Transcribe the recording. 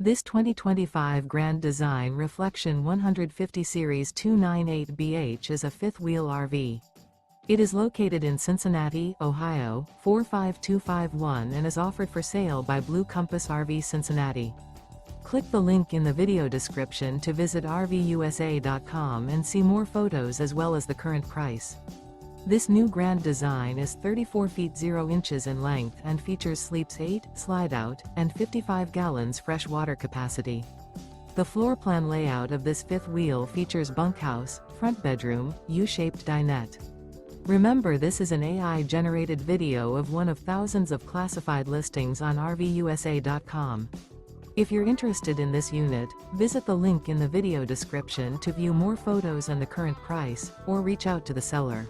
This 2025 Grand Design Reflection 150 Series 298BH is a fifth-wheel RV. It is located in Cincinnati, Ohio, 45251 and is offered for sale by Blue Compass RV Cincinnati. Click the link in the video description to visit RVUSA.com and see more photos as well as the current price. This new Grand Design is 34 feet 0 inches in length and features sleeps 8, slide-out, and 55 gallons fresh water capacity. The floor plan layout of this fifth wheel features bunkhouse, front bedroom, U-shaped dinette. Remember, this is an AI-generated video of one of thousands of classified listings on RVUSA.com. If you're interested in this unit, visit the link in the video description to view more photos and the current price, or reach out to the seller.